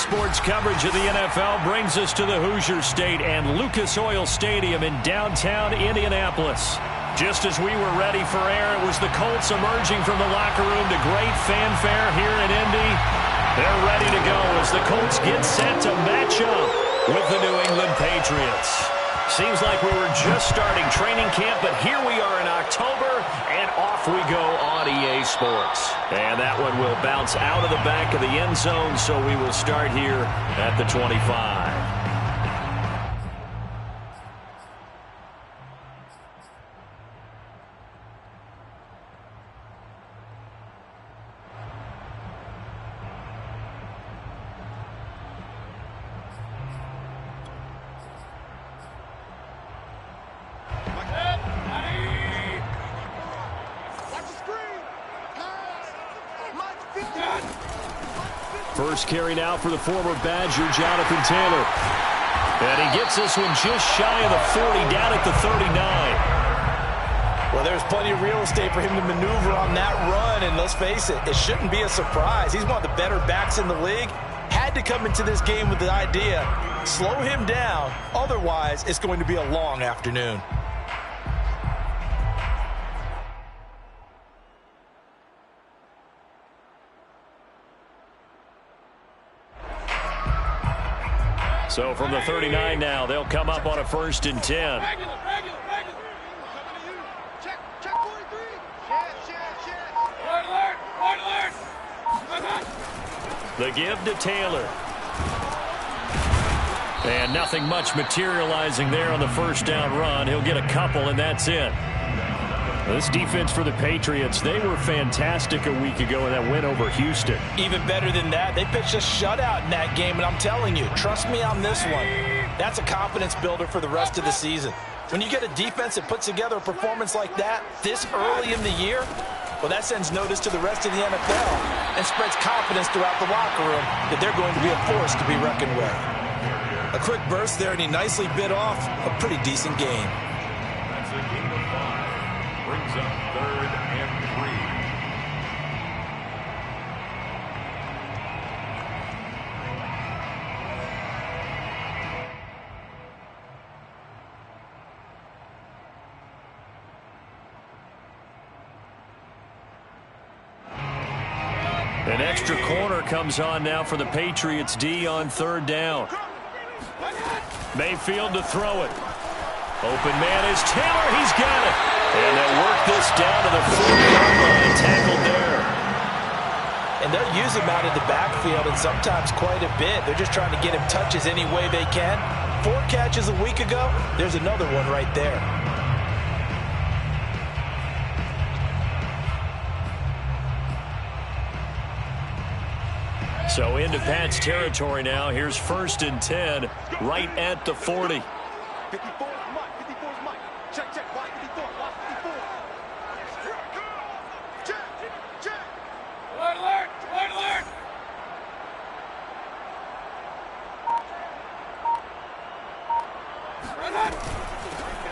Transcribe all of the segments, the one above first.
sports coverage of the NFL brings us to the Hoosier State and Lucas Oil Stadium in downtown Indianapolis. Just as we were ready for air, it was the Colts emerging from the locker room to great fanfare here in Indy. They're ready to go as the Colts get set to match up with the New England Patriots. Seems like we were just starting training camp, but here we are in October, and off we go on EA Sports. And that one will bounce out of the back of the end zone, so we will start here at the 25. First carry now for the former Badger, Jonathan Taylor. And he gets this one just shy of the 40, down at the 39. Well, there's plenty of real estate for him to maneuver on that run, and let's face it, it shouldn't be a surprise. He's one of the better backs in the league. Had to come into this game with the idea, slow him down, otherwise it's going to be a long afternoon. So from the 39 now, they'll come up on a 1st and 10. The give to Taylor. And nothing much materializing there on the first down run. He'll get a couple, and that's it. This defense for the Patriots, they were fantastic a week ago in that win over Houston. Even better than that, they pitched a shutout in that game, and I'm telling you, trust me on this one. That's a confidence builder for the rest of the season. When you get a defense that puts together a performance like that this early in the year, well, that sends notice to the rest of the NFL and spreads confidence throughout the locker room that they're going to be a force to be reckoned with. A quick burst there, and he nicely bit off a pretty decent game. That's a game of 5. Brings up 3rd and 3. An extra corner comes on now for the Patriots D on 3rd down. Mayfield to throw it. Open man is Taylor. He's got it. And they'll work this down to the 40-yard line, tackled there. And they'll use him out of the backfield, and sometimes quite a bit. They're just trying to get him touches any way they can. 4 catches a week ago. There's another one right there. So into Pat's territory now. Here's 1st and 10, right at the 40. 54 is Mike. 54 is Mike. Check, check. Wide 54. Wide 54. Check, check. Alert, alert. Alert, alert.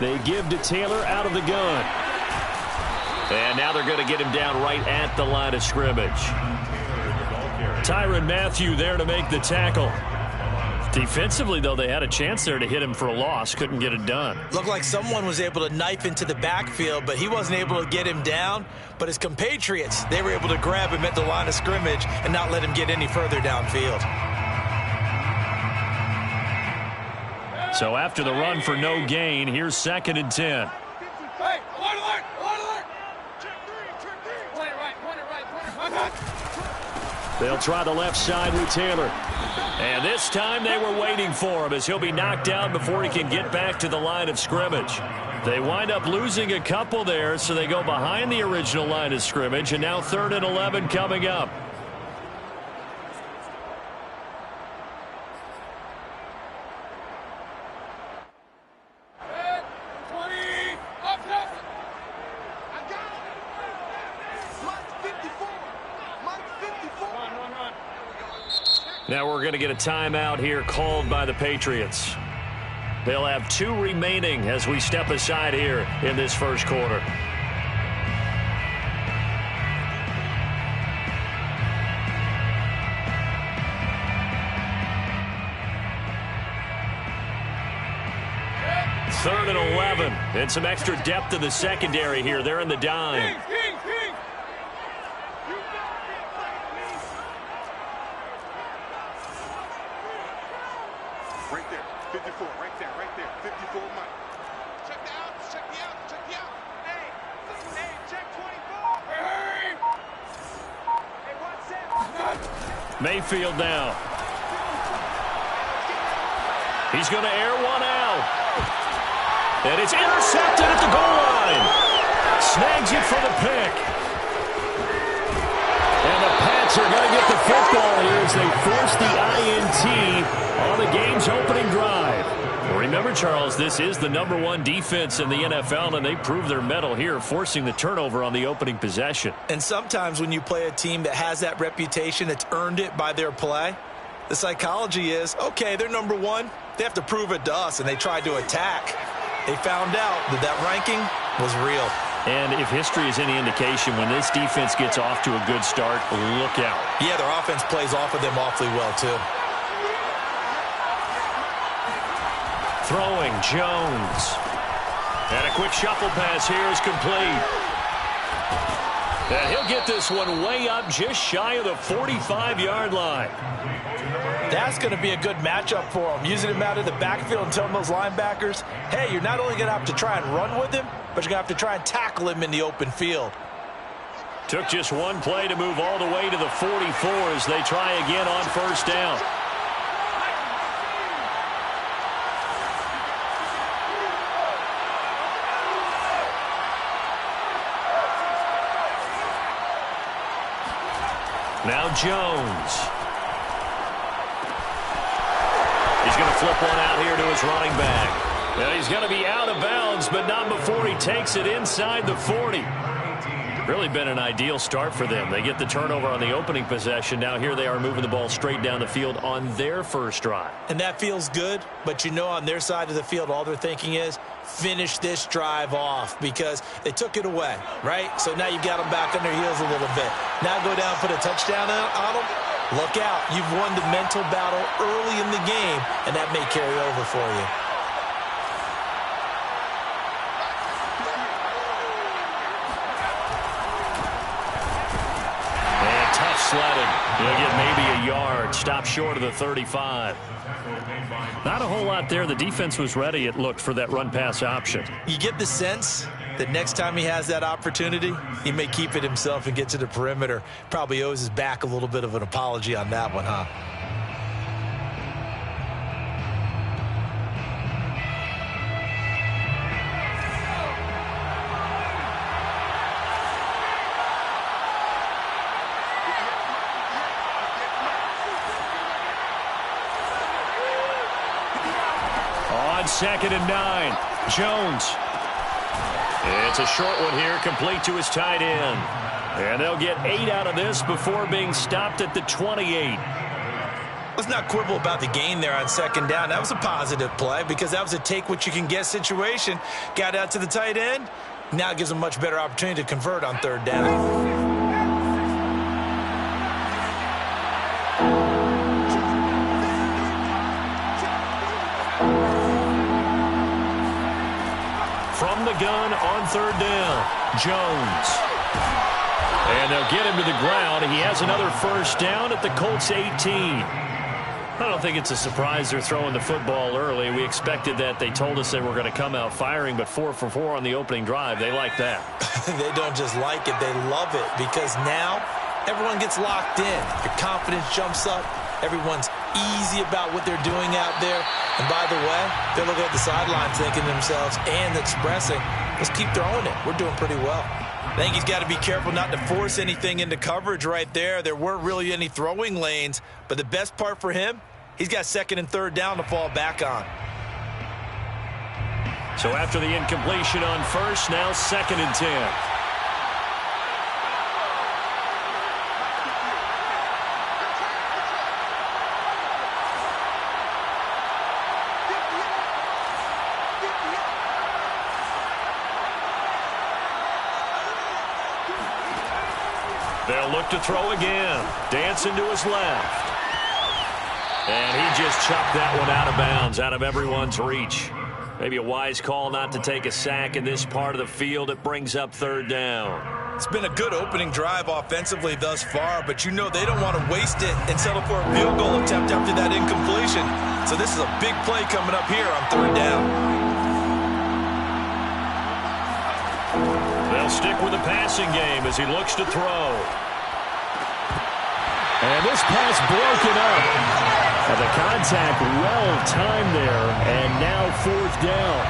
They give to Taylor out of the gun. And now they're going to get him down right at the line of scrimmage. Tyrann Mathieu there to make the tackle. Defensively, though, they had a chance there to hit him for a loss. Couldn't get it done. Looked like someone was able to knife into the backfield, but he wasn't able to get him down. But his compatriots, they were able to grab him at the line of scrimmage and not let him get any further downfield. So after the run for no gain, here's 2nd and 10. Hey, alert, alert. Alert, alert. Check 3. Point it right. They'll try the left side with Taylor. And this time they were waiting for him as he'll be knocked down before he can get back to the line of scrimmage. They wind up losing a couple there, so they go behind the original line of scrimmage, and now 3rd and 11 coming up. Now we're going to get a timeout here called by the Patriots. They'll have 2 remaining as we step aside here in this first quarter. 3rd and 11. And some extra depth in the secondary here. They're in the dime. Right there, 54, right there, 54 Mike. Check the out, check the out, check the out. Hey, check 24. Hey, what's that? Mayfield now. He's going to air one out. And it's intercepted at the goal line. Snags it for the pick. And the Pats are going to get the football here as they force the INT on the game's opening drive. Remember, Charles, this is the #1 defense in the NFL, and they prove their mettle here, forcing the turnover on the opening possession. And sometimes when you play a team that has that reputation, it's earned it by their play. The psychology is, okay, they're #1. They have to prove it to us, and they tried to attack. They found out that that ranking was real. And if history is any indication, when this defense gets off to a good start, look out. Yeah, their offense plays off of them awfully well, too. Throwing, Jones. And a quick shuffle pass here is complete. And he'll get this one way up just shy of the 45-yard line. That's going to be a good matchup for him. Using him out of the backfield and telling those linebackers, hey, you're not only going to have to try and run with him, but you're going to have to try and tackle him in the open field. Took just one play to move all the way to the 44 as they try again on 1st down. Now Jones. He's going to flip one out here to his running back. Well, he's going to be out of bounds, but not before he takes it inside the 40. Really been an ideal start for them. They get the turnover on the opening possession. Now here they are moving the ball straight down the field on their first drive. And that feels good, but you know on their side of the field, all they're thinking is finish this drive off because they took it away, right? So now you've got them back on their heels a little bit. Now go down, put a touchdown on them. Look out. You've won the mental battle early in the game, and that may carry over for you. Sledding. He'll get maybe a yard. Stop short of the 35. Not a whole lot there. The defense was ready, it looked, for that run-pass option. You get the sense that next time he has that opportunity, he may keep it himself and get to the perimeter. Probably owes his back a little bit of an apology on that one, huh? On 2nd and 9, Jones. It's a short one here, complete to his tight end. And they'll get 8 out of this before being stopped at the 28. Let's not quibble about the gain there on 2nd down. That was a positive play because that was a take-what-you-can-get situation. Got out to the tight end. Now it gives them a much better opportunity to convert on 3rd down. From the gun on 3rd down, Jones. And they'll get him to the ground. He has another 1st down at the Colts 18. I don't think it's a surprise they're throwing the football early. We expected that. They told us they were going to come out firing, but 4 for 4 on the opening drive. They like that. They don't just like it, they love it because now everyone gets locked in. Your confidence jumps up. Everyone's easy about what they're doing out there. And by the way, they're looking at the sidelines thinking to themselves and expressing, let's keep throwing it. We're doing pretty well. I think he's got to be careful not to force anything into coverage right there. There weren't really any throwing lanes. But the best part for him, he's got 2nd and 3rd down to fall back on. So after the incompletion on 1st, now 2nd and 10. They'll look to throw again. Dancing to his left. And he just chucked that one out of bounds, out of everyone's reach. Maybe a wise call not to take a sack in this part of the field. It brings up third down. It's been a good opening drive offensively thus far, but you know they don't want to waste it and settle for a field goal attempt after that incompletion. So this is a big play coming up here on third down. They'll stick with the passing game as he looks to throw. And this pass broken up. And the contact well timed there, and now fourth down.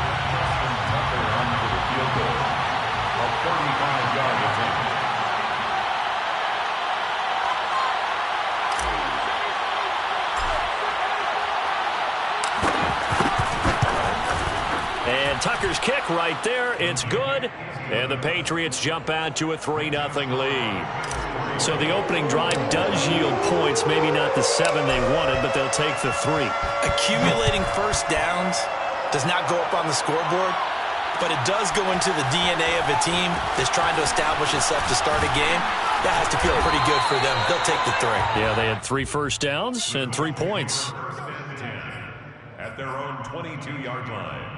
A 35-yard attempt. And Tucker's kick right there. It's good. And the Patriots jump out to a 3-0 lead. So the opening drive does yield points. Maybe not the 7 they wanted, but they'll take the 3. Accumulating first downs does not go up on the scoreboard, but it does go into the DNA of a team that's trying to establish itself to start a game. That has to feel pretty good for them. They'll take the 3. Yeah, they had 3 first downs and 3 points. At their own 22-yard line.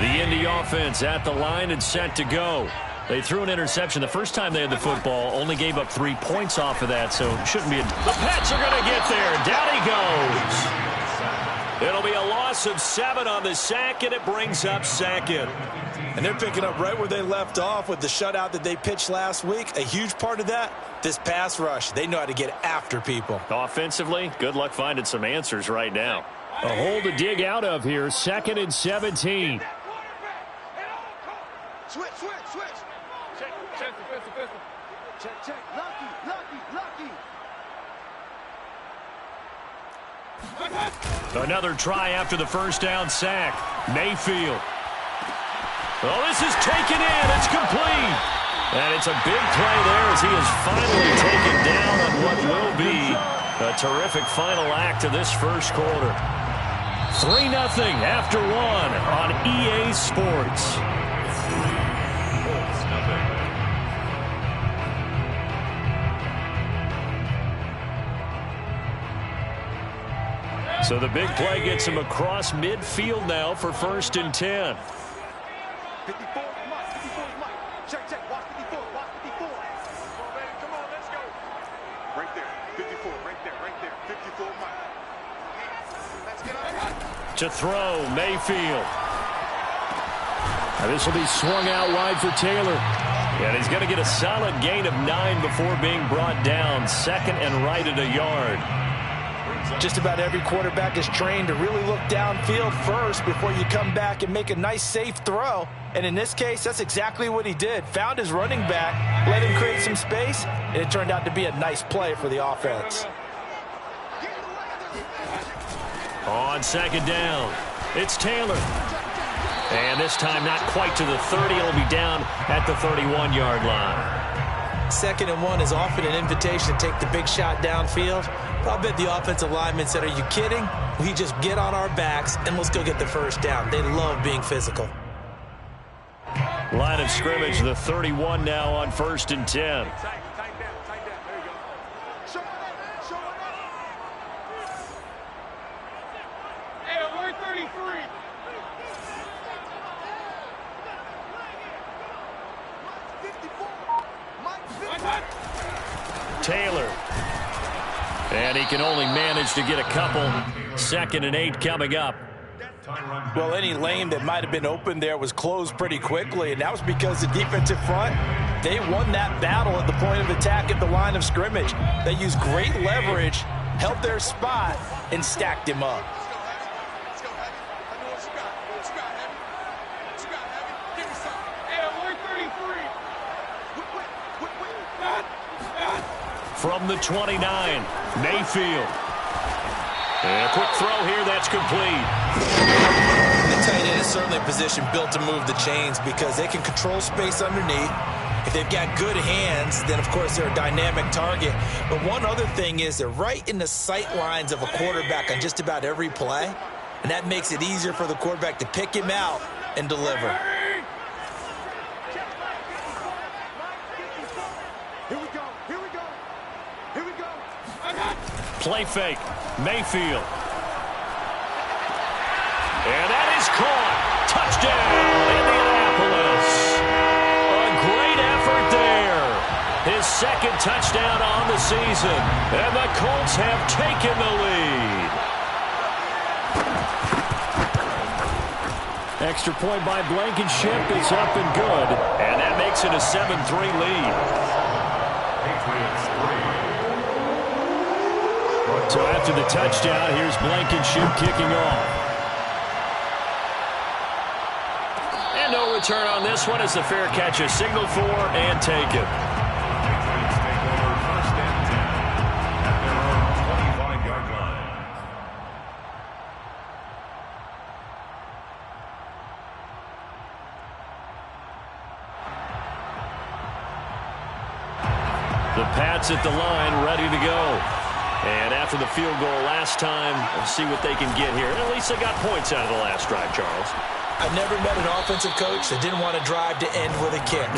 The Indy offense at the line and set to go. They threw an interception the first time they had the football, only gave up 3 points off of that, so it shouldn't be a... The Pats are going to get there. Down he goes. It'll be a loss of 7 on the sack, and it brings up second. And they're picking up right where they left off with the shutout that they pitched last week. A huge part of that, this pass rush. They know how to get after people. Offensively, good luck finding some answers right now. A hole to dig out of here, 2nd and 17. Switch. Check the pistol. Check. Lucky. Another try after the first down sack. Mayfield. Oh, this is taken in. It's complete. And it's a big play there as he is finally taken down on what will be a terrific final act of this first quarter. 3-0 after 1 on EA Sports. So the big play gets him across midfield now for 1st and 10. 54 Mike. Check. Watch 54. Come on, baby. Come on, let's go. Right there. 54. Right there. 54 Mike. Let's get up. To throw, Mayfield. Now this will be swung out wide for Taylor. And he's going to get a solid gain of 9 before being brought down. 2nd and right at a yard. Just about every quarterback is trained to really look downfield first before you come back and make a nice, safe throw. And in this case, that's exactly what he did. Found his running back, let him create some space, and it turned out to be a nice play for the offense. On 2nd down, it's Taylor. And this time not quite to the 30. It'll be down at the 31-yard line. 2nd and 1 is often an invitation to take the big shot downfield. But I bet the offensive lineman said, are you kidding? We just get on our backs and let's go get the first down. They love being physical. Line of scrimmage, the 31 now on 1st and 10. Tight down. There you go. Show it up. Hey, alert 33. Taylor. And he can only manage to get a couple. 2nd and 8 coming up. Well, any lane that might have been open there was closed pretty quickly, and that was because the defensive front, they won that battle at the point of attack at the line of scrimmage. They used great leverage, held their spot, and stacked him up. From the 29, Mayfield. And a quick throw here, that's complete. The tight end is certainly a position built to move the chains because they can control space underneath. If they've got good hands, then, of course, they're a dynamic target. But one other thing is they're right in the sight lines of a quarterback on just about every play, and that makes it easier for the quarterback to pick him out and deliver. Here we go. Play fake. Mayfield. And that is caught. Touchdown, Indianapolis. A great effort there. His second touchdown on the season. And the Colts have taken the lead. Extra point by Blankenship is up and good. And that makes it a 7-3 lead. So after the touchdown, here's Blankenship kicking off. And no return on this one as the fair catch is signaled for and taken. Patriots take over first and 10 at their own 25-yard line. The Pats at the line, ready to go. And after the field goal last time, we'll see what they can get here. At least they got points out of the last drive, Charles. I've never met an offensive coach that didn't want to drive to end with a kick.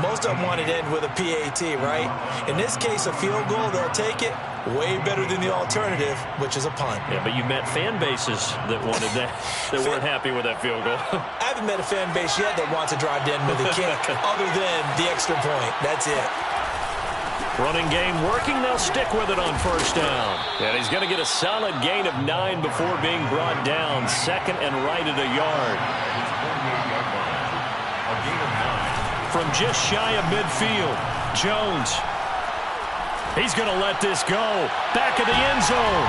Most of them wanted to end with a PAT, right? In this case, a field goal, they'll take it. Way better than the alternative, which is a punt. Yeah, but you met fan bases that wanted that, that weren't happy with that field goal. I haven't met a fan base yet that wants to drive to end with a kick other than the extra point. That's it. Running game working, they'll stick with it on first down. And he's going to get a solid gain of 9 before being brought down. Second and right at a yard. A gain of 9. From just shy of midfield, Jones. He's going to let this go. Back of the end zone.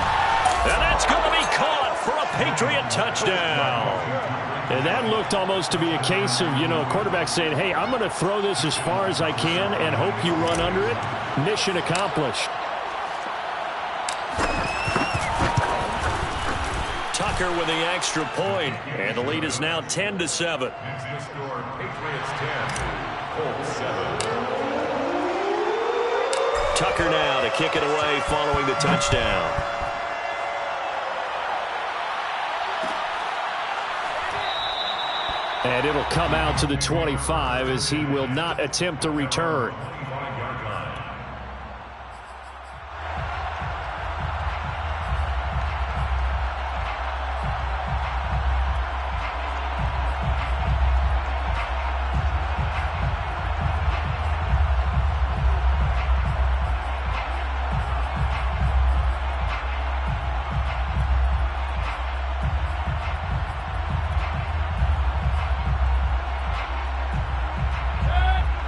And that's going to be caught for a Patriot touchdown. And that looked almost to be a case of, a quarterback saying, hey, I'm going to throw this as far as I can and hope you run under it. Mission accomplished. Tucker with the extra point. And the lead is now 10-7. That's the score. Patriots 10, Colts 7. Tucker now to kick it away following the touchdown. And it'll come out to the 25 as he will not attempt a return.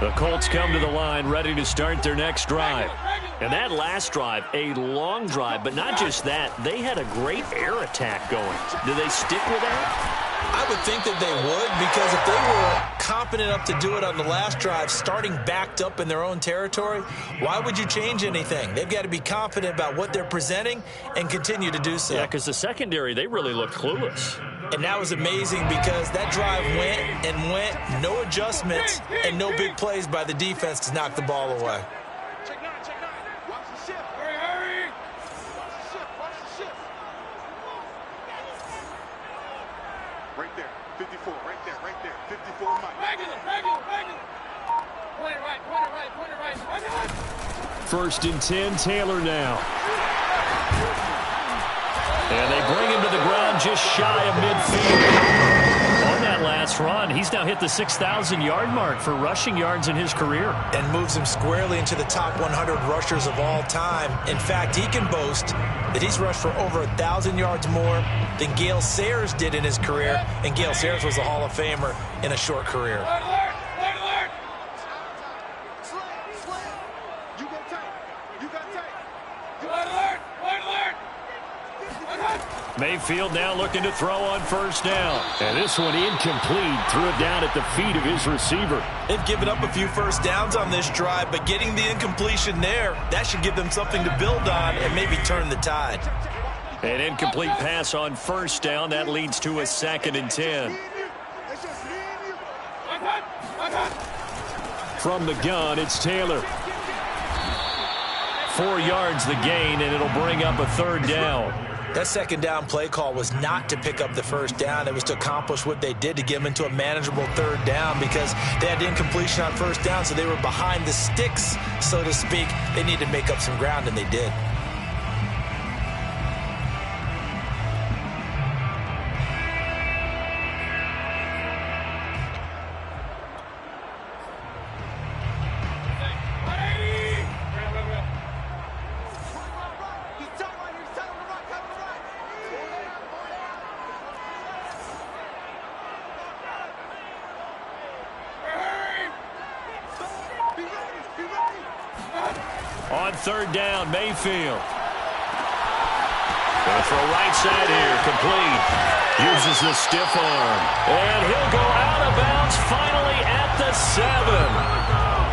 The Colts come to the line ready to start their next drive. And that last drive, a long drive, but not just that. They had a great air attack going. Do they stick with that? I would think that they would, because if they were confident enough to do it on the last drive, starting backed up in their own territory, why would you change anything? They've got to be confident about what they're presenting and continue to do so. Yeah, because the secondary, they really looked clueless. And that was amazing because that drive went and went, no adjustments, and no big plays by the defense to knock the ball away. Check 9, check 9. Watch the shift. Hurry. Watch the shift, watch the shift. Right there, 54, right there, 54 Mike. Regular. Point it right. First and 10, Taylor now. And they bring him to the ground just shy of midfield. On that last run, he's now hit the 6,000-yard mark for rushing yards in his career. And moves him squarely into the top 100 rushers of all time. In fact, he can boast that he's rushed for over 1,000 yards more than Gale Sayers did in his career. And Gale Sayers was a Hall of Famer in a short career. Alert. You go tight. You got tight. Alert. Mayfield now looking to throw on first down. And this one incomplete. Threw it down at the feet of his receiver. They've given up a few first downs on this drive, but getting the incompletion there, that should give them something to build on and maybe turn the tide. An incomplete pass on first down. That leads to a second and 10. From the gun, it's Taylor. 4 yards the gain, and it'll bring up a third down. That second down play call was not to pick up the first down. It was to accomplish what they did to get them into a manageable third down because they had incompletion on first down, so they were behind the sticks, so to speak. They needed to make up some ground, and they did. On third down, Mayfield. Going to throw right side here, complete. Uses the stiff arm. And he'll go out of bounds finally at the 7.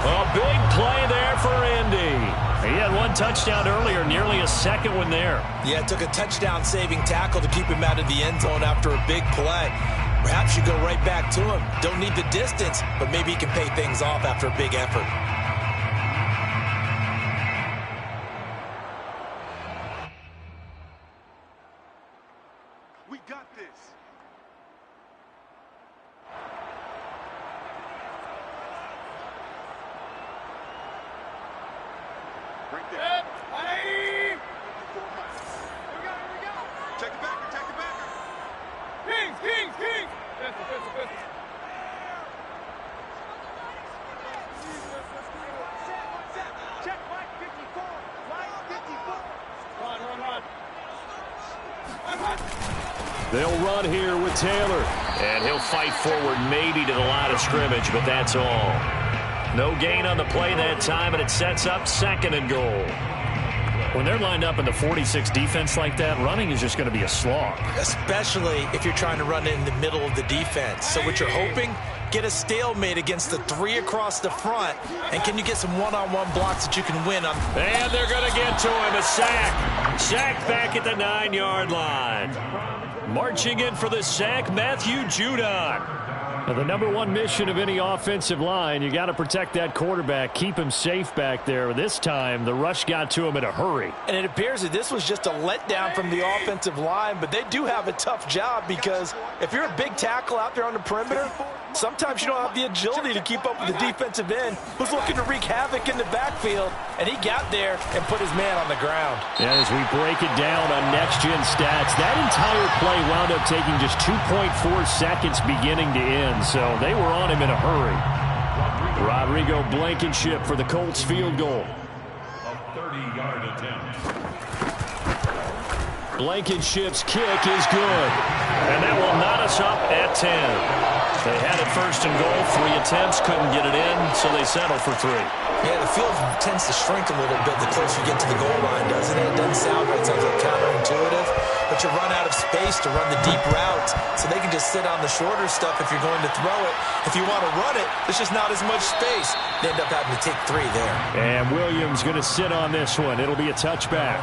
A big play there for Indy. He had one touchdown earlier, nearly a second one there. Yeah, it took a touchdown-saving tackle to keep him out of the end zone after a big play. Perhaps you go right back to him. Don't need the distance, but maybe he can pay things off after a big effort. We got this. Right there. Here we go. Check the backer, check the backer. Kings. Pistol. Check Mike 54. Mike 54. Run. They'll run here with Taylor. And he'll fight forward maybe to the line of scrimmage, but that's all. No gain on the play that time, and it sets up 2nd and goal. When they're lined up in the 46 defense like that, running is just going to be a slog. Especially if you're trying to run it in the middle of the defense. So what you're hoping, get a stalemate against the 3 across the front. And can you get some one-on-one blocks that you can win on? And they're going to get to him, a sack. Sack back at the 9-yard line. Marching in for the sack, Matthew Judon. Now, the number one mission of any offensive line, you got to protect that quarterback, keep him safe back there. This time, the rush got to him in a hurry. And it appears that this was just a letdown from the offensive line, but they do have a tough job because if you're a big tackle out there on the perimeter, sometimes you don't have the agility to keep up with the defensive end who's looking to wreak havoc in the backfield, and he got there and put his man on the ground. Yeah, as we break it down on next-gen stats, that entire play wound up taking just 2.4 seconds beginning to end. So they were on him in a hurry. Rodrigo Blankenship for the Colts field goal. A 30-yard attempt. Blankenship's kick is good. And that will knot us up at 10. They had it 1st and goal. 3 attempts, couldn't get it in, so they settle for 3. Yeah, the field tends to shrink a little bit the closer you get to the goal line, doesn't it? It doesn't sound right. It sounds like counterintuitive. But you run out of space to run the deep routes, so they can just sit on the shorter stuff if you're going to throw it. If you want to run it, there's just not as much space. They end up having to take 3 there. And Williams going to sit on this one. It'll be a touchback.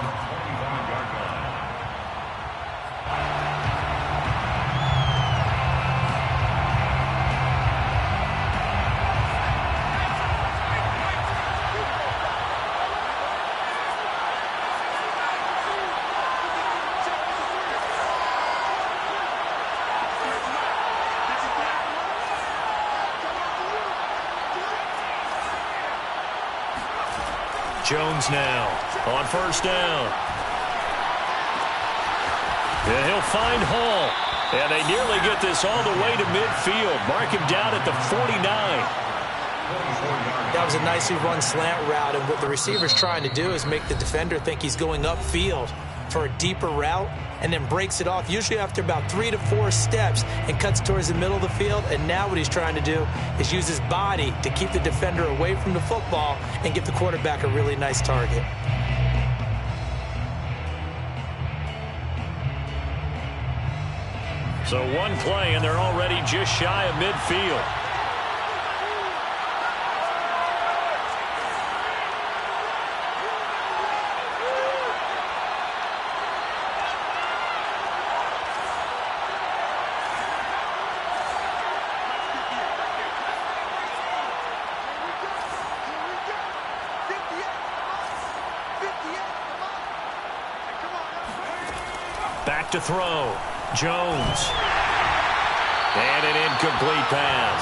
Jones now on 1st down. And he'll find Hall. And they nearly get this all the way to midfield. Mark him down at the 49. That was a nicely run slant route, and what the receiver's trying to do is make the defender think he's going upfield for a deeper route and then breaks it off, usually after about 3 to 4 steps, and cuts towards the middle of the field. And now what he's trying to do is use his body to keep the defender away from the football and give the quarterback a really nice target. So one play, and they're already just shy of midfield. Back to throw. Jones. And an incomplete pass.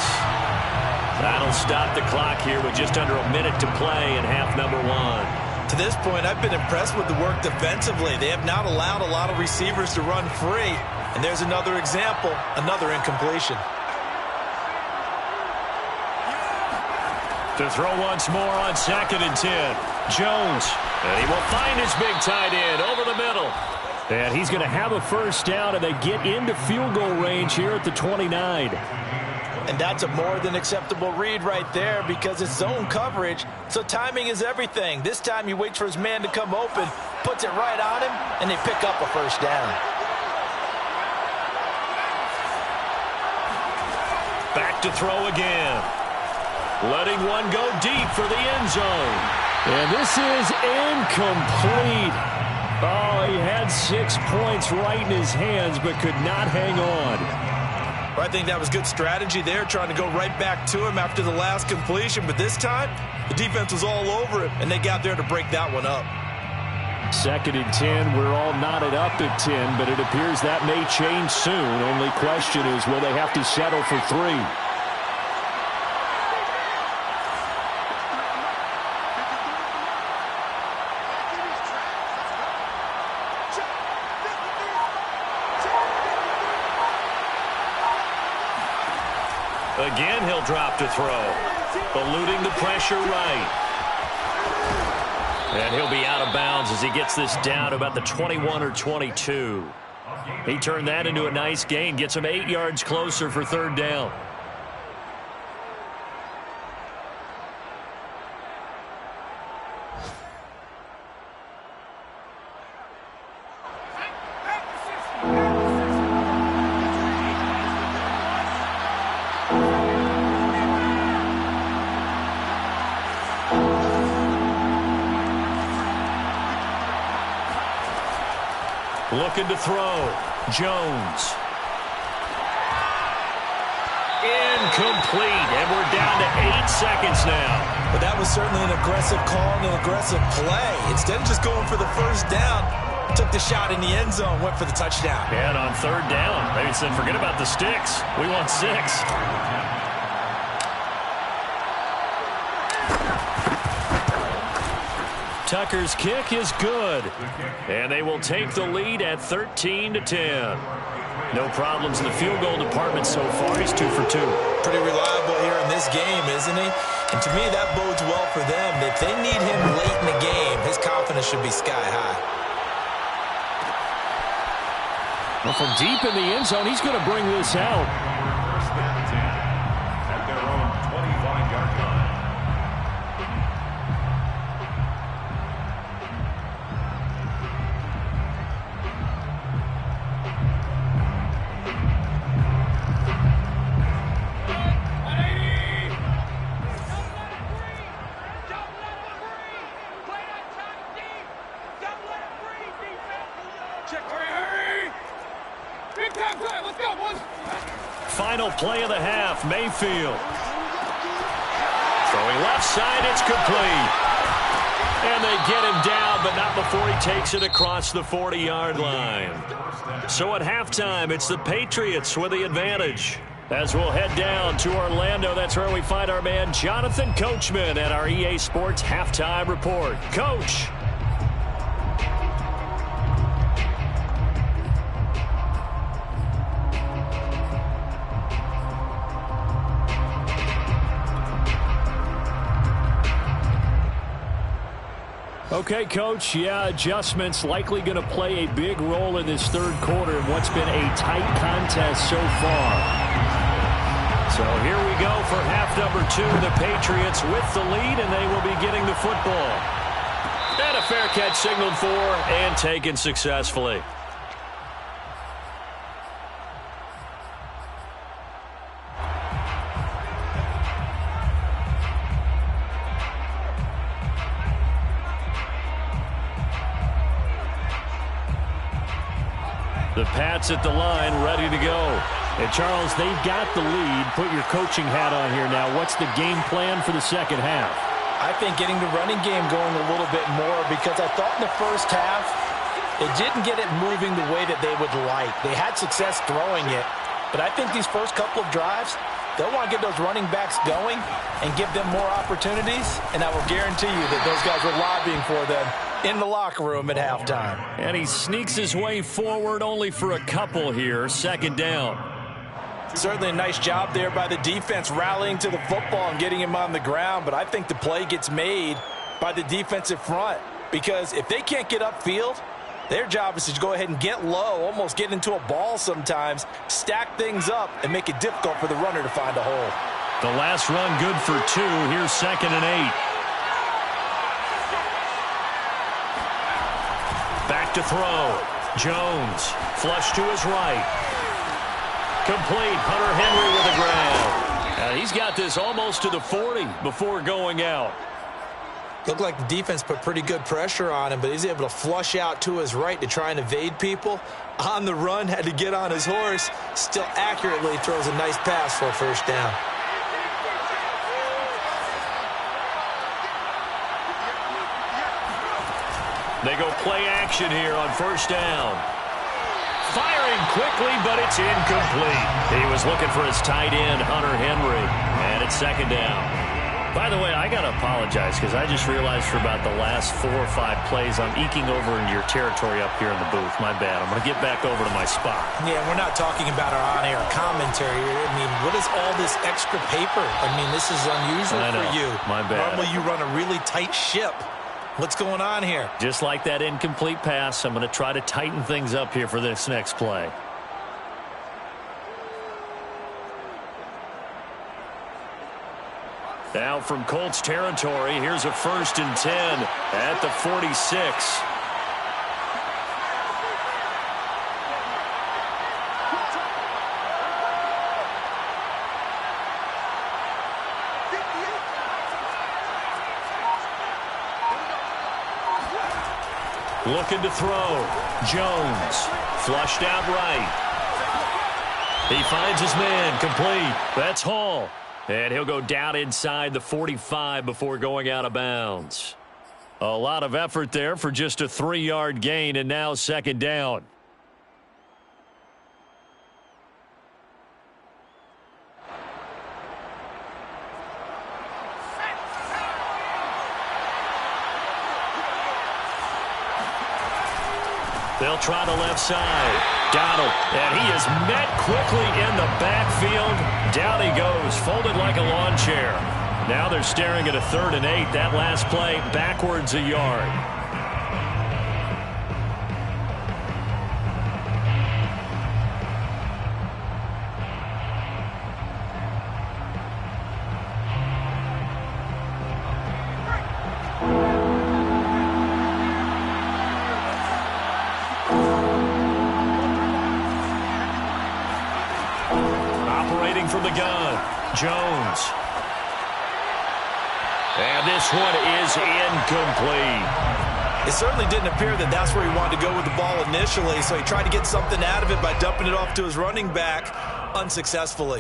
That'll stop the clock here with just under a minute to play in half number 1. To this point, I've been impressed with the work defensively. They have not allowed a lot of receivers to run free. And there's another example, another incompletion. To throw once more on 2nd and 10. Jones. And he will find his big tight end over the middle. And he's going to have a 1st down, and they get into field goal range here at the 29. And that's a more than acceptable read right there because it's zone coverage, so timing is everything. This time he waits for his man to come open, puts it right on him, and they pick up a first down. Back to throw again. Letting one go deep for the end zone. And this is incomplete. Oh, he had 6 points right in his hands, but could not hang on. I think that was good strategy there, trying to go right back to him after the last completion. But this time, the defense was all over him, and they got there to break that one up. 2nd and 10. We're all knotted up at 10, but it appears that may change soon. Only question is, will they have to settle for 3? Again, he'll drop to throw. Eluding the pressure right. And he'll be out of bounds as he gets this down about the 21 or 22. He turned that into a nice gain. Gets him 8 yards closer for 3rd down. Looking to throw. Jones. Incomplete. And we're down to 8 seconds now. But that was certainly an aggressive call and an aggressive play. Instead of just going for the first down, took the shot in the end zone, went for the touchdown. And on 3rd down, they said, forget about the sticks. We want 6. Tucker's kick is good. And they will take the lead at 13-10. No problems in the field goal department so far. He's 2 for 2. Pretty reliable here in this game, isn't he? And to me, that bodes well for them. If they need him late in the game, his confidence should be sky high. Well, from deep in the end zone, he's going to bring this out. 1st and 10 at their own 25-yard line. Final play of the half, Mayfield. Throwing left side, it's complete. And they get him down, but not before he takes it across the 40-yard line. So at halftime, it's the Patriots with the advantage. As we'll head down to Orlando, that's where we find our man Jonathan Coachman at our EA Sports Halftime Report. Coach. Okay, Coach, yeah, adjustments likely going to play a big role in this 3rd quarter in what's been a tight contest so far. So here we go for half number 2. The Patriots with the lead, and they will be getting the football. And a fair catch signaled for and taken successfully. The Pats at the line, ready to go. And, Charles, they've got the lead. Put your coaching hat on here now. What's the game plan for the 2nd half? I think getting the running game going a little bit more because I thought in the first half they didn't get it moving the way that they would like. They had success throwing it, but I think these first couple of drives, they'll want to get those running backs going and give them more opportunities, and I will guarantee you that those guys were lobbying for them in the locker room at halftime. And he sneaks his way forward only for a couple here. 2nd down. Certainly a nice job there by the defense rallying to the football and getting him on the ground, but I think the play gets made by the defensive front because if they can't get upfield, Their job is to go ahead and get low, almost get into a ball sometimes, stack things up, and make it difficult for the runner to find a hole. The last run good for 2. Here's 2nd and 8. Back to throw. Jones, flush to his right. Complete. Hunter Henry with a grab. He's got this almost to the 40 before going out. Looked like the defense put pretty good pressure on him, but he's able to flush out to his right to try and evade people. On the run, had to get on his horse. Still accurately throws a nice pass for a first down. They go play action here on first down. Firing quickly, but it's incomplete. He was looking for his tight end, Hunter Henry, and it's 2nd down. By the way, I got to apologize because I just realized for about the last 4 or 5 plays, I'm eking over into your territory up here in the booth. My bad. I'm going to get back over to my spot. Yeah, we're not talking about our on-air commentary. I mean, what is all this extra paper? I mean, this is unusual for you. My bad. Normally you run a really tight ship. What's going on here? Just like that incomplete pass, I'm going to try to tighten things up here for this next play. Now from Colts territory, here's a 1st and 10 at the 46. Looking to throw. Jones. Flushed out right. He finds his man. Complete. That's Hall. And he'll go down inside the 45 before going out of bounds. A lot of effort there for just a 3-yard gain, and now 2nd down. They'll try the left side. Donald, and he is met quickly in the backfield. Down he goes, folded like a lawn chair. Now they're staring at a 3rd and 8. That last play, backwards a yard. From the gun, Jones. And this one is incomplete. It certainly didn't appear that that's where he wanted to go with the ball initially, so he tried to get something out of it by dumping it off to his running back unsuccessfully.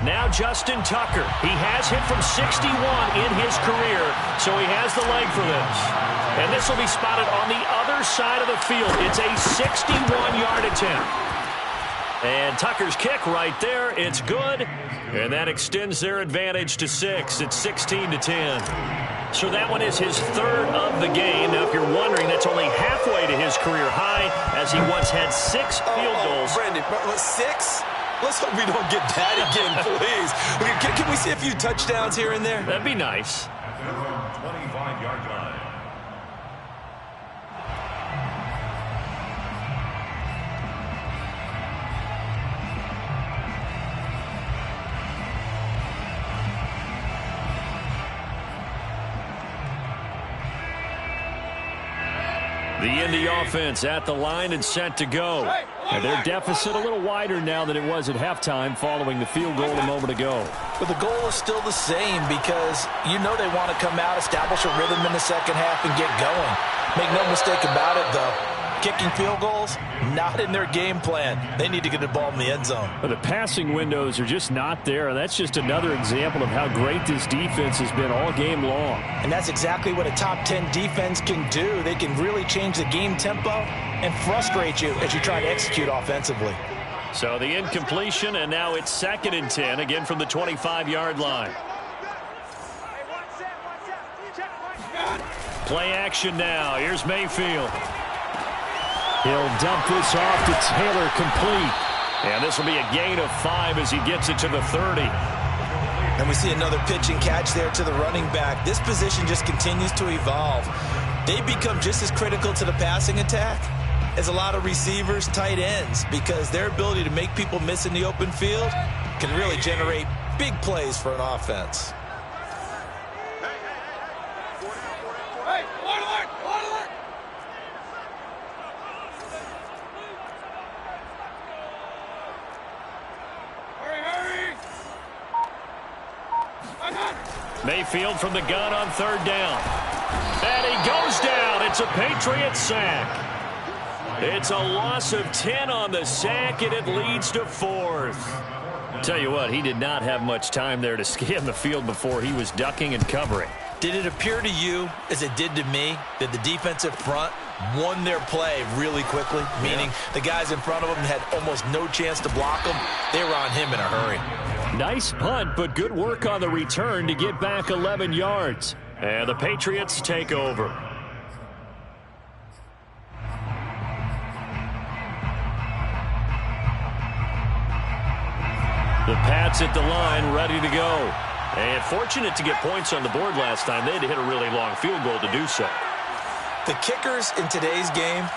Now Justin Tucker. He has hit from 61 in his career, so he has the leg for this. And this will be spotted on the other side of the field. It's a 61-yard attempt. And Tucker's kick right there, it's good. And that extends their advantage to 6. It's 16-10. So that one is his 3rd of the game. Now, if you're wondering, that's only halfway to his career high, as he once had 6 field goals. Brandon, 6? Let's hope we don't get that again, please. Can we see a few touchdowns here and there? That'd be nice. 25-yard line. The Indy offense at the line and set to go. And their deficit a little wider now than it was at halftime following the field goal a moment ago. But the goal is still the same because you know they want to come out, establish a rhythm in the second half, and get going. Make no mistake about it, though. Kicking field goals, not in their game plan. They need to get the ball in the end zone. But the passing windows are just not there, and that's just another example of how great this defense has been all game long. And that's exactly what a top 10 defense can do. They can really change the game tempo and frustrate you as you try to execute offensively. So the incompletion, and now it's 2nd and 10, again from the 25-yard line. Play action now. Here's Mayfield. He'll dump this off to Taylor, complete. And this will be a gain of 5 as he gets it to the 30. And we see another pitch and catch there to the running back. This position just continues to evolve. they become just as critical to the passing attack as a lot of receivers, tight ends, because their ability to make people miss in the open field can really generate big plays for an offense. Mayfield from the gun on third down. And he goes down. It's a Patriots sack. It's a loss of 10 on the sack, and it leads to 4th. Tell you what, he did not have much time there to scan the field before he was ducking and covering. Did it appear to you, as it did to me, that the defensive front won their play really quickly? Meaning the guys in front of them had almost no chance to block them. They were on him in a hurry. Nice punt, but good work on the return to get back 11 yards. And the Patriots take over. The Pats at the line, ready to go. And fortunate to get points on the board last time. They had to hit a really long field goal to do so. The kickers in today's game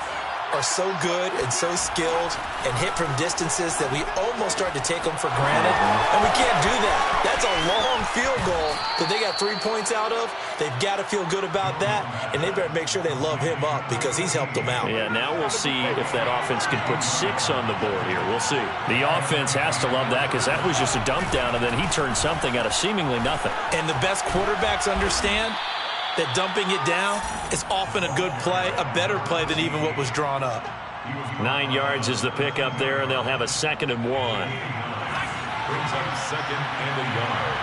are so good and so skilled and hit from distances that we almost start to take them for granted. And we can't do that. That's a long field goal that they got 3 points out of. They've got to feel good about that, and they better make sure they love him up because he's helped them out. Yeah, now we'll see if that offense can put 6 on the board here. We'll see. The offense has to love that because that was just a dump down, and then he turned something out of seemingly nothing. And the best quarterbacks understand that dumping it down is often a good play, a better play than even what was drawn up. 9 yards is the pick up there, and they'll have a 2nd and 1. Brings up 2nd and a yard.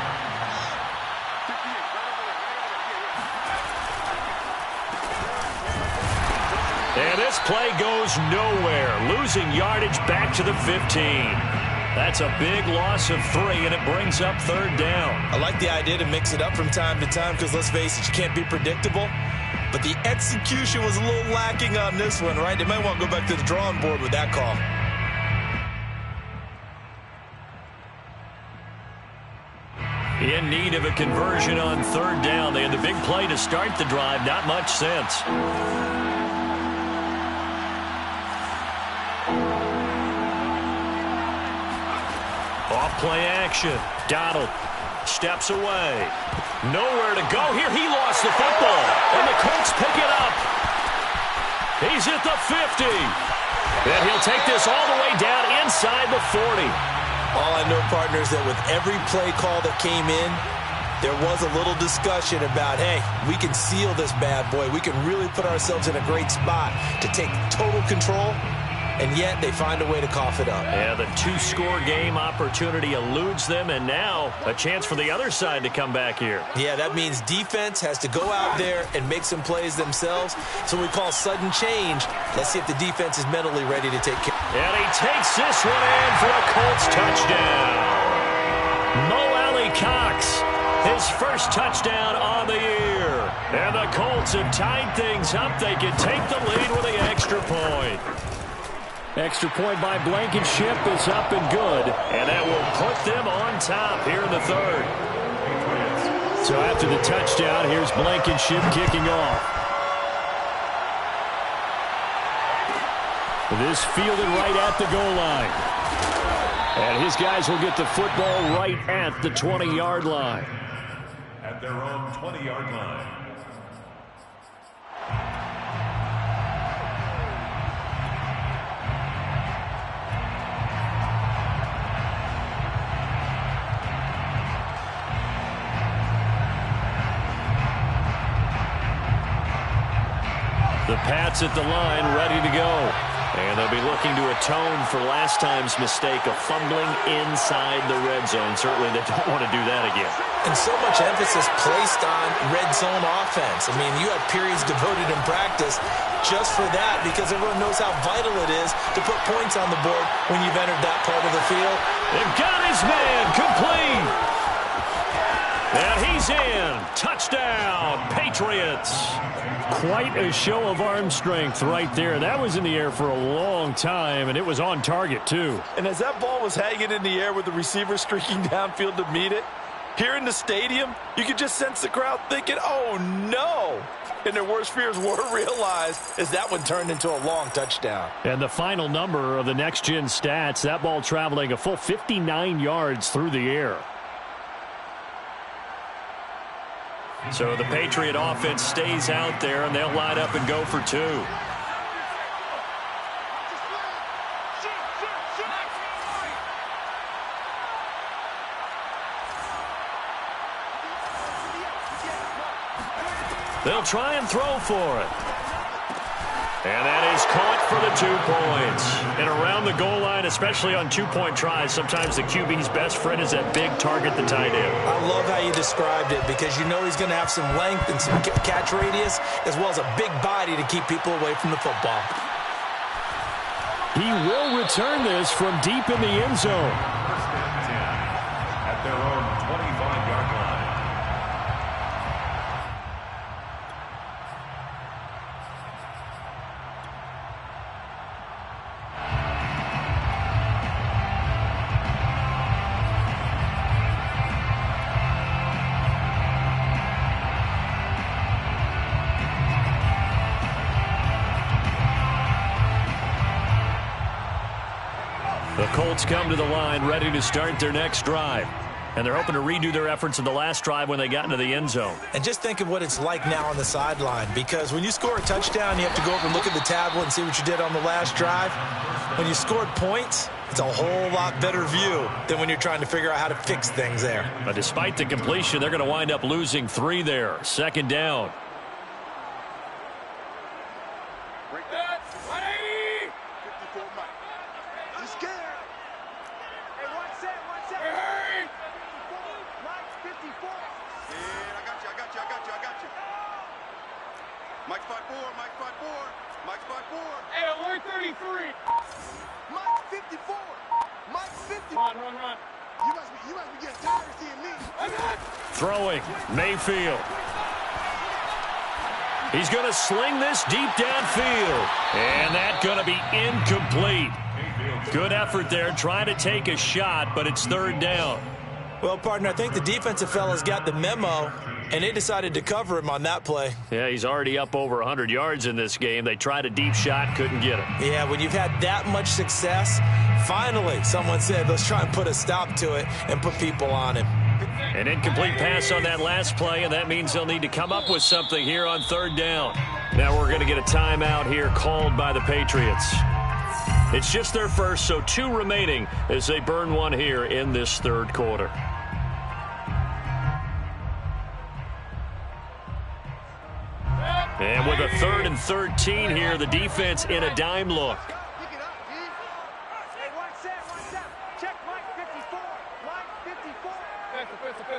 And this play goes nowhere. Losing yardage back to the 15. That's a big loss of 3, and it brings up 3rd down. I like the idea to mix it up from time to time because, let's face it, you can't be predictable. But the execution was a little lacking on this one, right? They might want to go back to the drawing board with that call. In need of a conversion on 3rd down. They had the big play to start the drive. Not much sense. Off-play action. Donald steps away. Nowhere to go here. He lost the football. And the Colts pick it up. He's at the 50. And he'll take this all the way down inside the 40. All I know, partners, that with every play call that came in, there was a little discussion about, hey, we can seal this bad boy. We can really put ourselves in a great spot to take total control. And yet they find a way to cough it up. Yeah, the 2-score game opportunity eludes them, and now a chance for the other side to come back here. Yeah, that means defense has to go out there and make some plays themselves. So we call sudden change. Let's see if the defense is mentally ready to take care. And he takes this one in for a Colts touchdown. Mo Alley-Cox, his first touchdown on the year. And the Colts have tied things up. They can take the lead with the extra point. Extra point by Blankenship is up and good. And that will put them on top here in the 3rd. So after the touchdown, here's Blankenship kicking off. This fielded right at the goal line. And his guys will get the football right at the 20-yard line. At their own 20-yard line. The Pats at the line, ready to go. And they'll be looking to atone for last time's mistake of fumbling inside the red zone. Certainly they don't want to do that again. And so much emphasis placed on red zone offense. I mean, you have periods devoted in practice just for that because everyone knows how vital it is to put points on the board when you've entered that part of the field. They've got his man complete. And he's in. Touchdown, Patriots. Quite a show of arm strength right there. That was in the air for a long time, and it was on target, too. And as that ball was hanging in the air with the receiver streaking downfield to meet it, here in the stadium, you could just sense the crowd thinking, oh, no. and their worst fears were realized as that one turned into a long touchdown. And the final number of the next-gen stats, that ball traveling a full 59 yards through the air. So the Patriot offense stays out there, and they'll line up and go for two. They'll try and throw for it. And that is caught for the 2 points. And around the goal line, especially on two-point tries, sometimes the QB's best friend is that big target, the tight end. I love how you described it because you know he's going to have some length and some catch radius as well as a big body to keep people away from the football. He will return this from deep in the end zone. First and 10 at their own 25-yard line. The Colts come to the line ready to start their next drive. And they're hoping to redo their efforts in the last drive when they got into the end zone. And just think of what it's like now on the sideline, because when you score a touchdown, you have to go over and look at the tablet and see what you did on the last drive. When you scored points, it's a whole lot better view than when you're trying to figure out how to fix things there. But despite the completion, they're going to wind up losing 3 there. Second down. Break that. 180. 54 Mike. He's scared. Hey, one set. Hey. Mike's 54. Yeah, I got you. Mike's 5'4", Mike's 5'4". Hey, 133. Mike's 54. Mike's 50. Run. You must be getting tired of seeing me. Throwing, Mayfield. He's going to sling this deep downfield. And that's going to be incomplete. Good effort there, trying to take a shot, but it's third down. Well, partner, I think the defensive fellas got the memo, and they decided to cover him on that play. Yeah, he's already up over 100 yards in this game. They tried a deep shot, couldn't get it. Yeah, when you've had that much success, finally someone said, let's try and put a stop to it and put people on him. An incomplete pass on that last play, and that means they'll need to come up with something here on third down. Now we're going to get a timeout here called by the Patriots. It's just their first, so 2 remaining as they burn one here in this third quarter. And with a 3rd and 13 here, the defense in a dime look. Pick it up, G. Hey, one set. Check Mike 54. Mike 54. Pistol.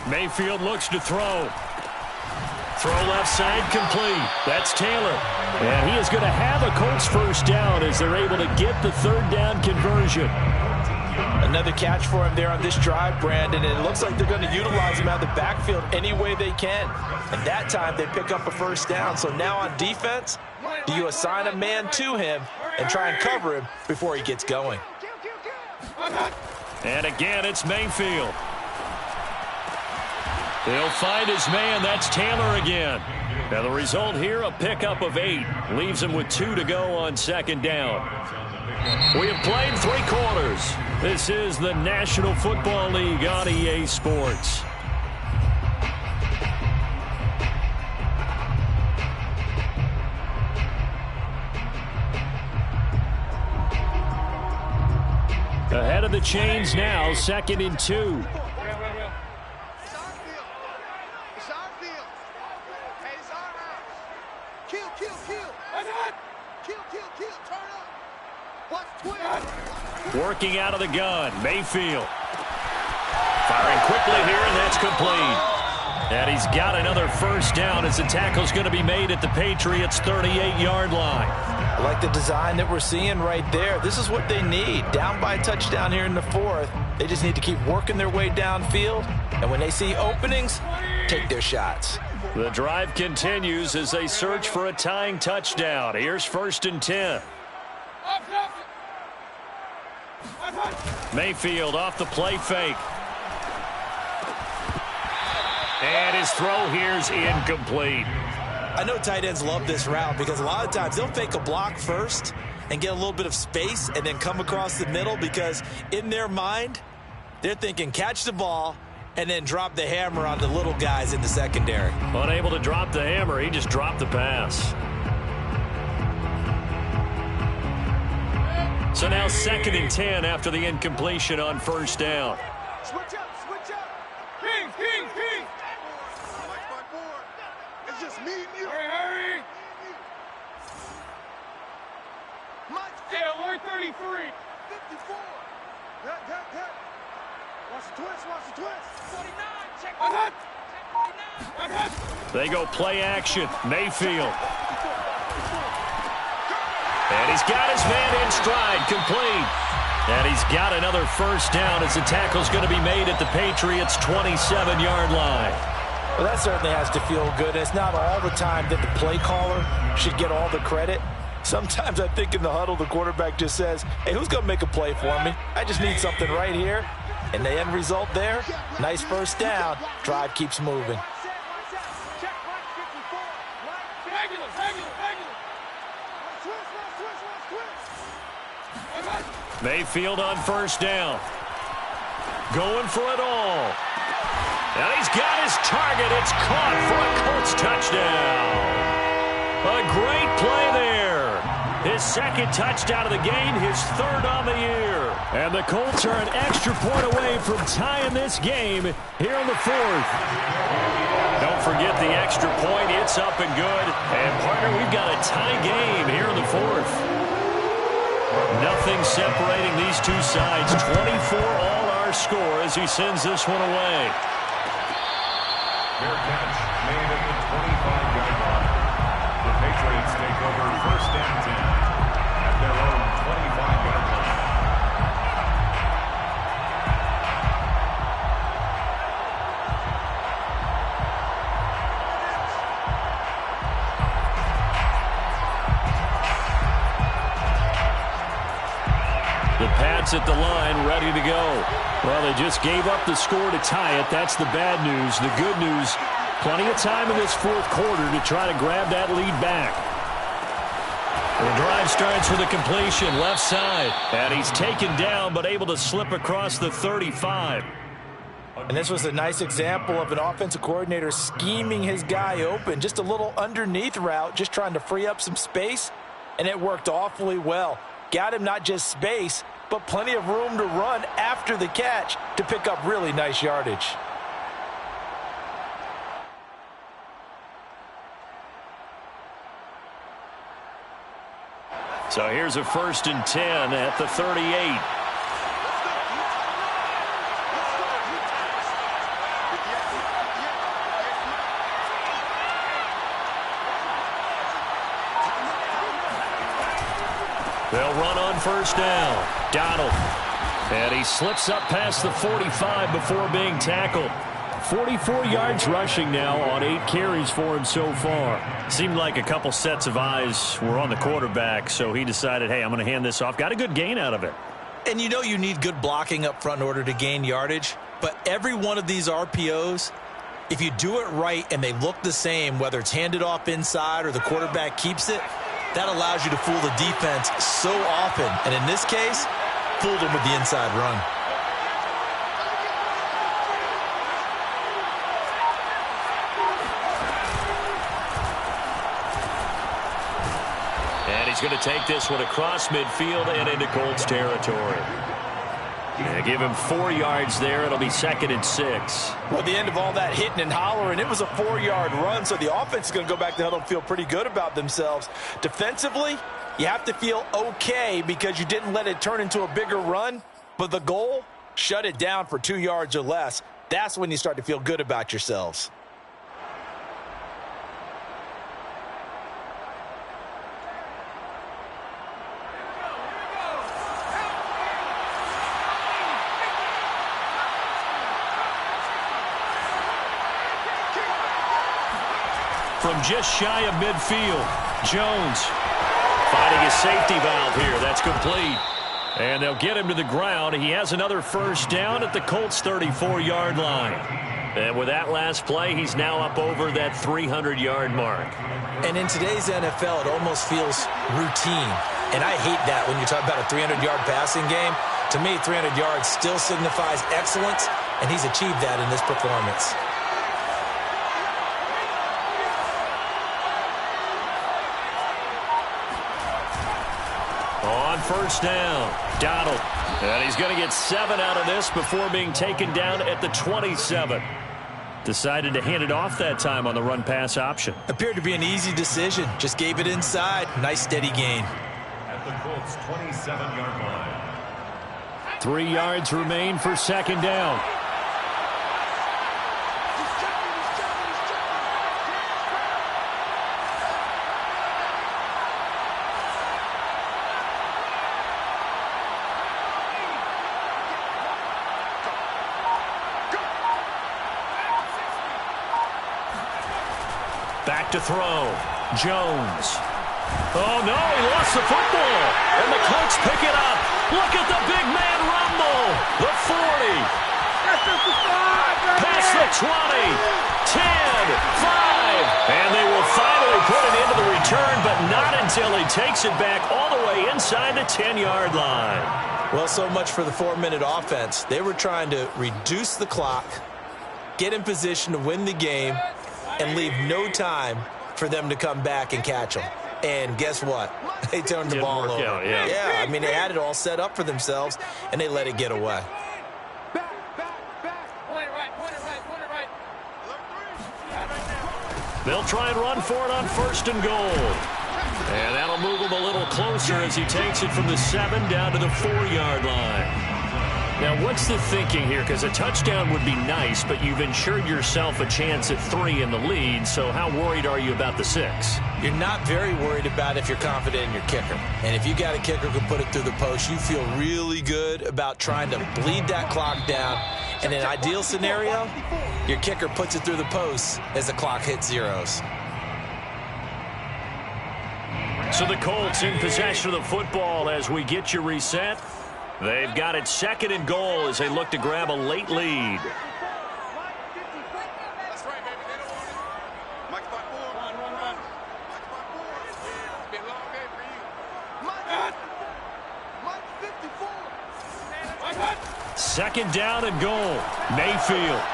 Mayfield looks to throw. Throw left side complete. That's Taylor. And he is going to have a Colts first down as they're able to get the third down conversion. Another catch for him there on this drive, Brandon, and it looks like they're going to utilize him out of the backfield any way they can. And that time they pick up a first down. So now on defense, do you assign a man to him and try and cover him before he gets going? And again, it's Mayfield. He'll find his man. That's Taylor again. Now the result here, a pickup of 8. Leaves him with 2 to go on second down. We have played 3 quarters. This is the National Football League on EA Sports. Ahead of the chains now, 2nd and 2. Working out of the gun, Mayfield. Firing quickly here, and that's complete. And he's got another first down as the tackle's going to be made at the Patriots' 38-yard line. I like the design that we're seeing right there. This is what they need. Down by a touchdown here in the 4th. They just need to keep working their way downfield. And when they see openings, take their shots. The drive continues as they search for a tying touchdown. Here's 1st and 10. Mayfield off the play fake. And his throw here's incomplete. I know tight ends love this route because a lot of times they'll fake a block first and get a little bit of space and then come across the middle because in their mind, they're thinking catch the ball and then drop the hammer on the little guys in the secondary. Unable to drop the hammer, he just dropped the pass. So now 2nd and 10 after the incompletion on first down. Switch up, switch up. King, king, king. I like my board. It's just me and you. Hurry. Yeah, we're 33. 54. Hut. Watch the twist, watch the twist. 49, check the hut. They go play action. Mayfield. And he's got his man in stride, complete. And he's got another first down as the tackle's going to be made at the Patriots' 27-yard line. Well, that certainly has to feel good. It's not all the time that the play caller should get all the credit. Sometimes I think in the huddle, the quarterback just says, hey, who's going to make a play for me? I just need something right here. And the end result there, nice first down. Drive keeps moving. Mayfield on first down. Going for it all. And he's got his target. It's caught for a Colts touchdown. A great play there. His 2nd touchdown of the game, his 3rd on the year. And the Colts are an extra point away from tying this game here in the 4th. Don't forget the extra point. It's up and good. And, partner, we've got a tie game here in the 4th. Nothing separating these two sides. 24 all our score as he sends this one away. Fair catch made at the 25-yard line. The Patriots take over 1st and 10 at their own 25-yard line. The Pats at the line, ready to go. Well, they just gave up the score to tie it. That's the bad news. The good news, plenty of time in this 4th quarter to try to grab that lead back. The drive starts with a completion, left side. And he's taken down, but able to slip across the 35. And this was a nice example of an offensive coordinator scheming his guy open. Just a little underneath route, just trying to free up some space. And it worked awfully well. Got him not just space, but plenty of room to run after the catch to pick up really nice yardage. So here's a 1st and 10 at the 38. They'll run on first down. Donald. And he slips up past the 45 before being tackled. 44 yards rushing now on 8 carries for him so far. Seemed like a couple sets of eyes were on the quarterback, so he decided, hey, I'm going to hand this off. Got a good gain out of it. And you know you need good blocking up front in order to gain yardage. But every one of these RPOs, if you do it right and they look the same, whether it's handed off inside or the quarterback keeps it, that allows you to fool the defense so often. And in this case, fooled them with the inside run. And he's going to take this one across midfield and into Colts territory. And give him 4 yards there. It'll be 2nd and 6. Well, at the end of all that hitting and hollering, it was a 4-yard run, so the offense is going to go back to huddle and feel pretty good about themselves. Defensively, you have to feel okay because you didn't let it turn into a bigger run, but the goal, shut it down for 2 yards or less. That's when you start to feel good about yourselves. From just shy of midfield, Jones finding his safety valve here. That's complete. And they'll get him to the ground. He has another first down at the Colts' 34-yard line. And with that last play, he's now up over that 300-yard mark. And in today's NFL, it almost feels routine. And I hate that when you talk about a 300-yard passing game. To me, 300 yards still signifies excellence, and he's achieved that in this performance. On first down, Donald. And he's going to get 7 out of this before being taken down at the 27. Decided to hand it off that time on the run-pass option. Appeared to be an easy decision. Just gave it inside. Nice, steady gain. At the Colts' 27-yard line. 3 yards remain for second down. Back to throw. Jones. Oh, no, he lost the football. And the Colts pick it up. Look at the big man rumble. The 40. Past the 20. 10. 5. And they will finally put it into the return, but not until he takes it back all the way inside the 10-yard line. Well, so much for the 4-minute offense. They were trying to reduce the clock, get in position to win the game, and leave no time for them to come back and catch them. And guess what? They turned the ball over. Yeah, I mean, they had it all set up for themselves, and they let it get away. They'll try and run for it on first and goal. And that'll move him a little closer as he takes it from the 7 down to the 4-yard line. Now, what's the thinking here? Because a touchdown would be nice, but you've ensured yourself a chance at 3 in the lead, so how worried are you about the 6? You're not very worried about if you're confident in your kicker. And if you got a kicker who can put it through the post, you feel really good about trying to bleed that clock down. In an ideal scenario, your kicker puts it through the post as the clock hits zeros. So the Colts in possession of the football as we get you reset. They've got it 2nd and goal as they look to grab a late lead. That's right, baby. They don't want it. Mike spot 4. Run. Mike spot 4. It's been a long day for you. Mike 54. 2nd down and goal. Mayfield.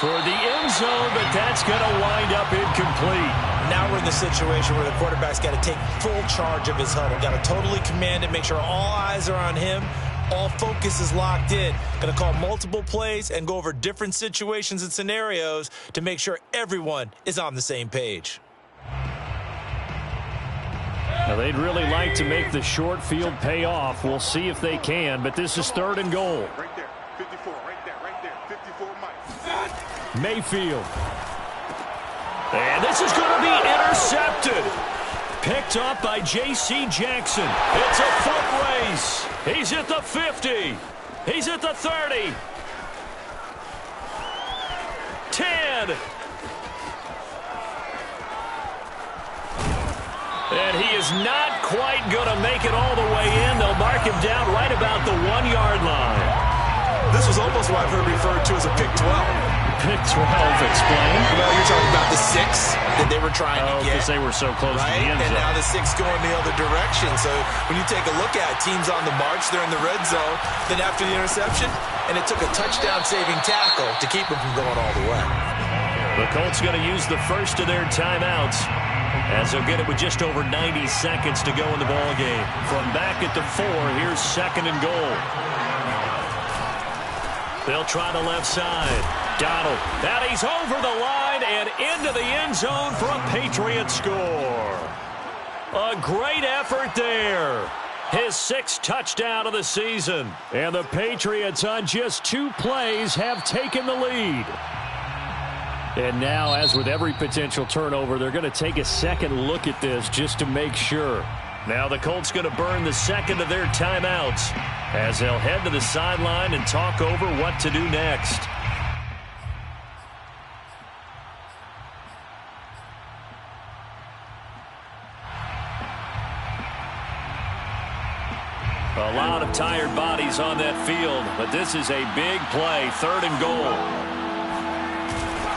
Toward the end zone, but that's going to wind up incomplete. Now we're in the situation where the quarterback's got to take full charge of his huddle. Got to totally command it, make sure all eyes are on him. All focus is locked in. Going to call multiple plays and go over different situations and scenarios to make sure everyone is on the same page. Now, they'd really like to make the short field pay off. We'll see if they can, but this is 3rd and goal. Right there. 54. Right there. 54 Mike. Mayfield. And this is going to be intercepted. Picked up by J.C. Jackson. It's a foot race. He's at the 50. He's at the 30. 10. And he is not quite going to make it all the way in. They'll mark him down right about the 1-yard line. This was almost what I've heard referred to as a pick 12. Pick 12, explain. Well, you're talking about the 6 that they were trying to get. Because they were so close to the end zone. And now the 6 going the other direction. So when you take a look at it, teams on the march, they're in the red zone. Then after the interception, and it took a touchdown-saving tackle to keep them from going all the way. The Colts going to use the first of their timeouts as they'll get it with just over 90 seconds to go in the ball game. From back at the 4, here's 2nd and goal. They'll try the left side. Donald. And he's over the line and into the end zone for a Patriot score. A great effort there. His 6th touchdown of the season. And the Patriots on just 2 plays have taken the lead. And now, as with every potential turnover, they're going to take a second look at this just to make sure. Now the Colts going to burn the 2nd of their timeouts as they'll head to the sideline and talk over what to do next. A lot of tired bodies on that field, but this is a big play, 3rd and goal.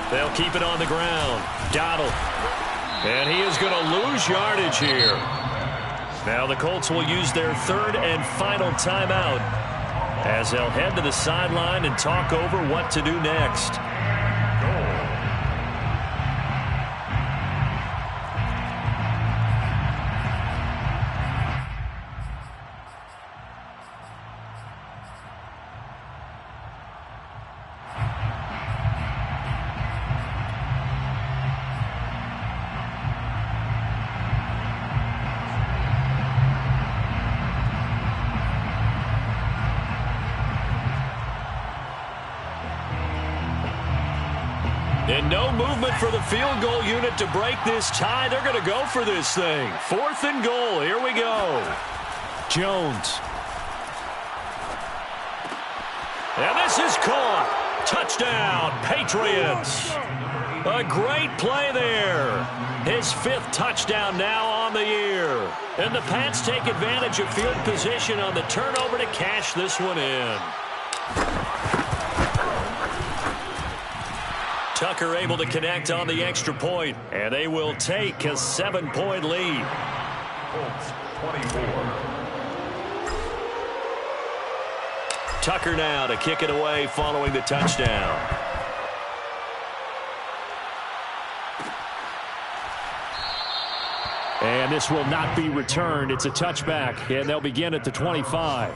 They'll keep it on the ground. Donald. And he is going to lose yardage here. Now the Colts will use their 3rd and final timeout as they'll head to the sideline and talk over what to do next. And no movement for the field goal unit to break this tie. They're going to go for this thing. 4th and goal. Here we go. Jones. And this is caught. Touchdown, Patriots. A great play there. His 5th touchdown now on the year. And the Pats take advantage of field position on the turnover to cash this one in. Tucker able to connect on the extra point, and they will take a 7-point lead. Colts 24. Tucker now to kick it away following the touchdown. And this will not be returned. It's a touchback, and they'll begin at the 25.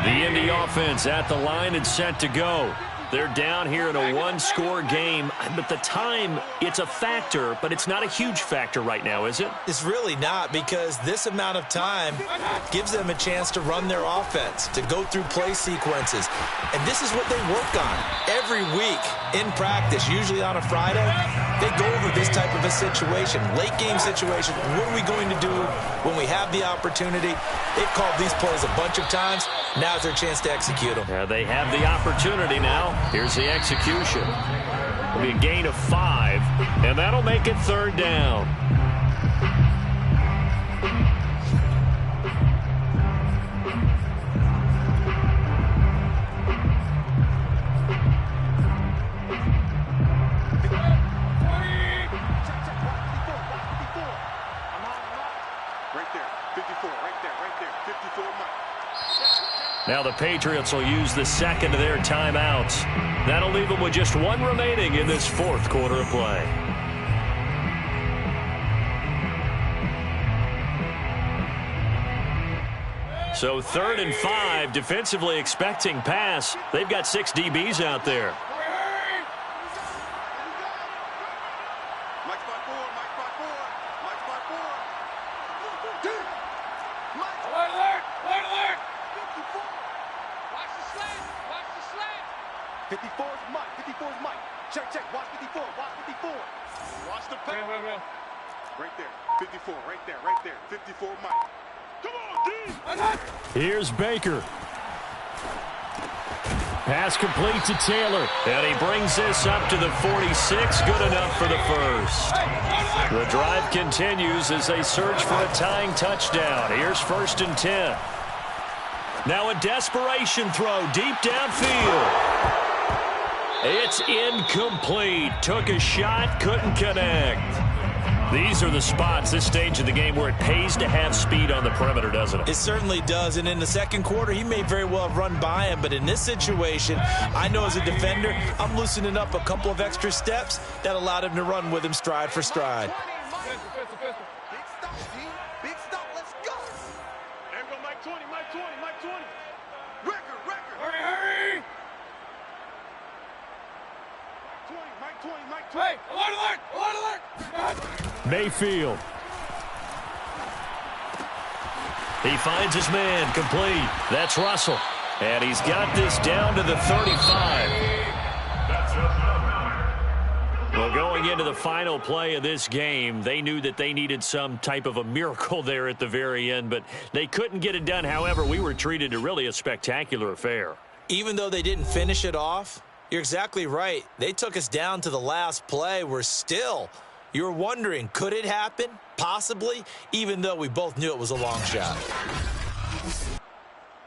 The Indy offense at the line and set to go. They're down here in a one-score game, but the time, it's a factor, but it's not a huge factor right now, is it? It's really not, because this amount of time gives them a chance to run their offense, to go through play sequences. And this is what they work on every week in practice, usually on a Friday. They go over this type of a situation, late game situation. What are we going to do when we have the opportunity? They've called these plays a bunch of times. Now's their chance to execute them. They have the opportunity now. Here's the execution. It'll be a gain of 5, and that'll make it 3rd down. Right there, 54, right there, 54 Mike. Now the Patriots will use the 2nd of their timeouts. That'll leave them with just 1 remaining in this 4th quarter of play. So 3rd and 5, defensively expecting pass. They've got 6 DBs out there. Mike's by 4, Mike's by 4, Mike's by 4. Mike's Alert, alert, alert, alert. 54. Watch the slant, watch the slant. 54 is Mike, 54 is Mike. Check, check, watch 54, watch 54. Watch the pass. Right there, 54, right there, 54 Mike. Come on, D! Here's Baker. Pass complete to Taylor. And he brings this up to the 46. Good enough for the first. The drive continues as they search for a tying touchdown. Here's 1st and 10. Now a desperation throw deep downfield. It's incomplete. Took a shot, couldn't connect. These are the spots, this stage of the game, where it pays to have speed on the perimeter, doesn't it? It certainly does, and in the 2nd quarter, he may very well have run by him, but in this situation, I know as a defender, I'm loosening up a couple of extra steps that allowed him to run with him stride for stride. Big stop, D. Big stop, let's go. There we go, Mike 20, Mike 20, Mike 20. Record. Hurry, hurry. 20, Mike 20, Mike 20. Hey, alert, alert, alert, alert. Mayfield. He finds his man, complete. That's Russell. And he's got this down to the 35. That's a Well, Well, going into the final play of this game, they knew that they needed some type of a miracle there at the very end, but they couldn't get it done. However, we were treated to really a spectacular affair. Even though they didn't finish it off, you're exactly right. They took us down to the last play. You were wondering, could it happen? Possibly, even though we both knew it was a long shot.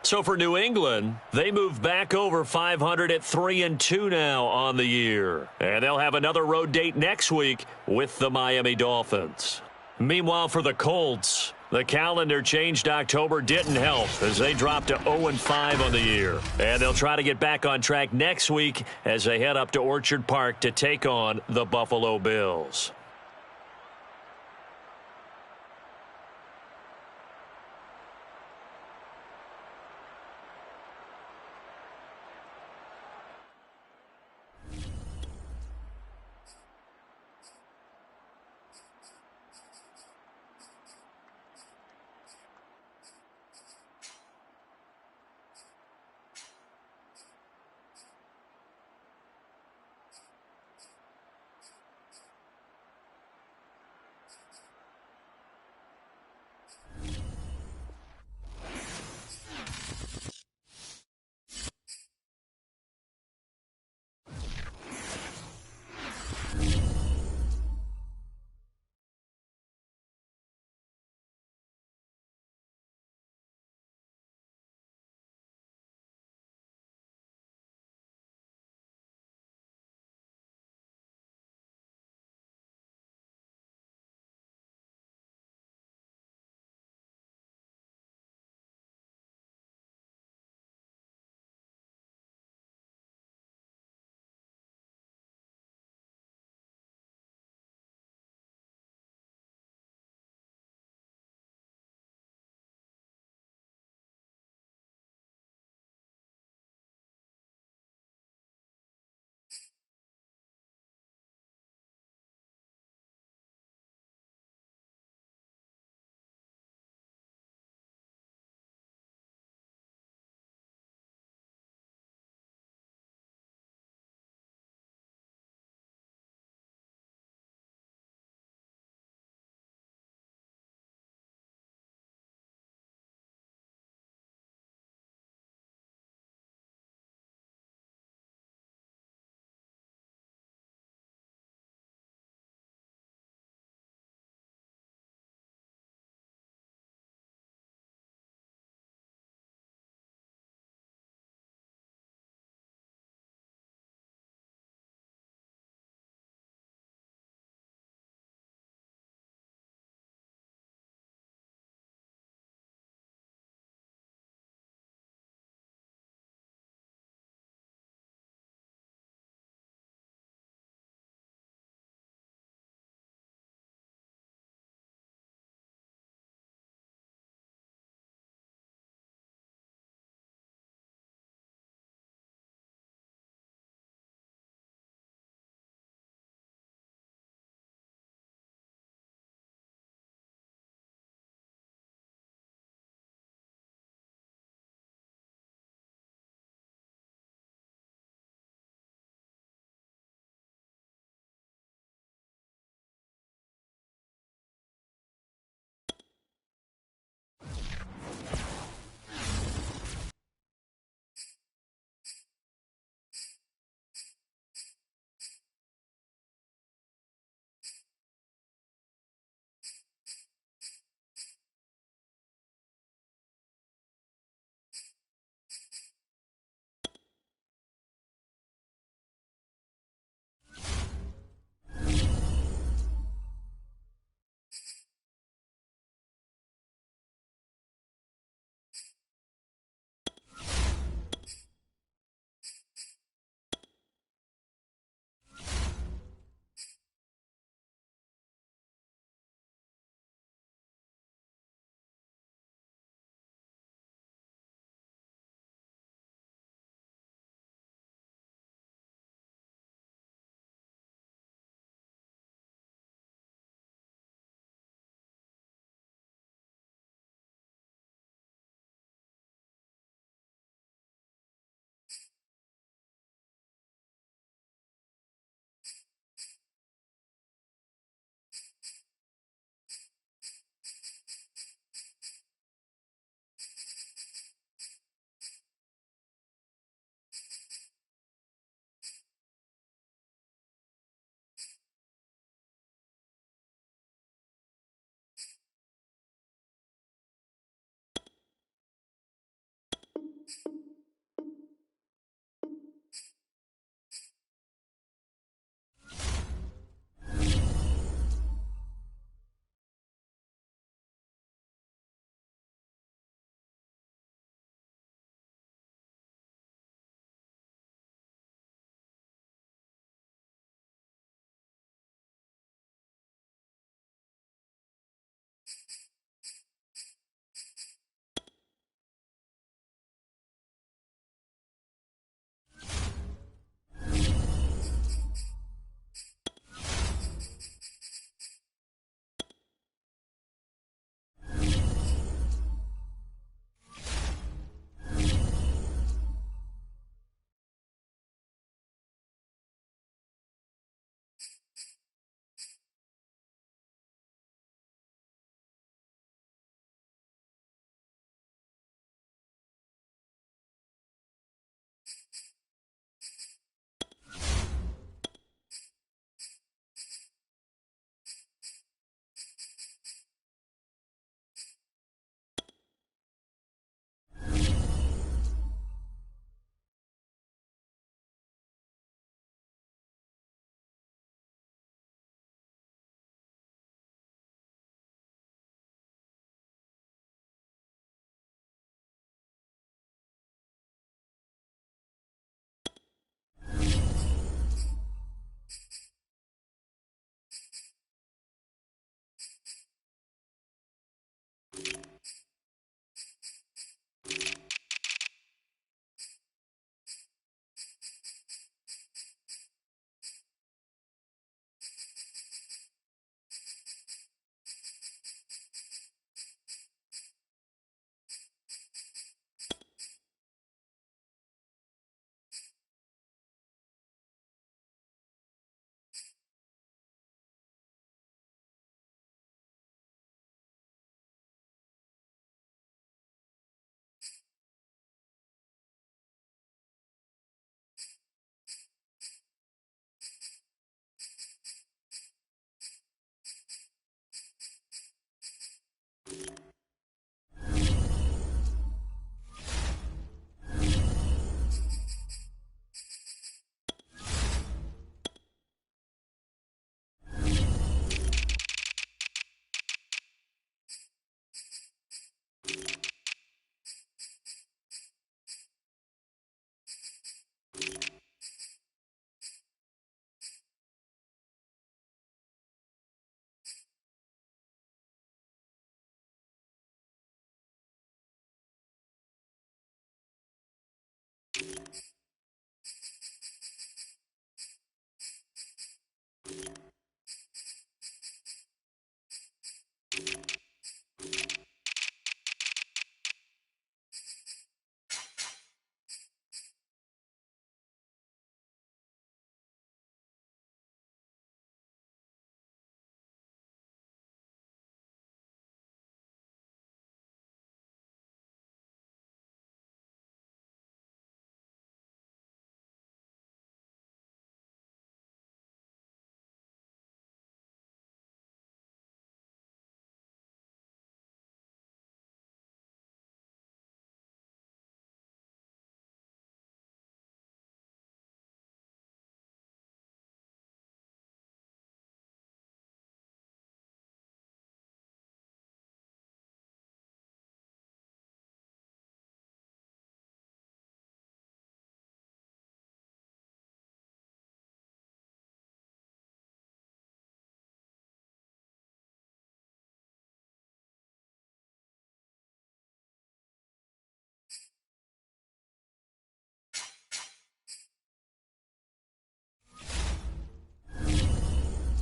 So for New England, they move back over 500 at 3-2 now on the year. And they'll have another road date next week with the Miami Dolphins. Meanwhile, for the Colts, the calendar changed. October didn't help as they dropped to 0-5 on the year. And they'll try to get back on track next week as they head up to Orchard Park to take on the Buffalo Bills.